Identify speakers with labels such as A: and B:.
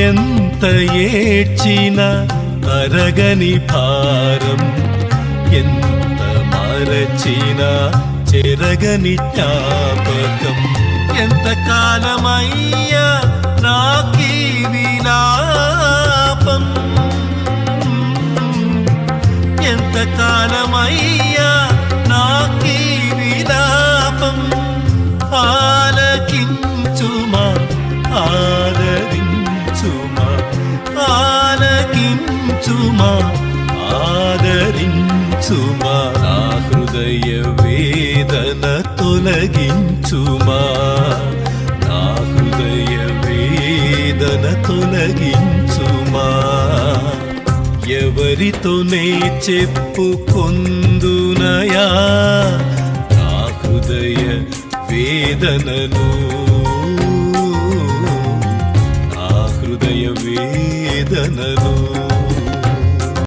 A: ఎంత ఏడ్చినా అరగని భారం, ఎంత మరచినా చెరగని జ్ఞాపకం. ఎంత కాలమయ్యా నాకీ విలాపం, ఎంత కాలమయ్యా నాకీ విలాపం. ఆలకించుమా ఆదరించుమా, ఆలకించుమా ఆదరించుమా. నా హృదయ వేదన తొలగించుమా, నా హృదయ వేదన తొలగించుమా. ఎవరితోనే చెప్పుకొందునయా నా హృదయ వేదనను, నా హృదయ వేదనను.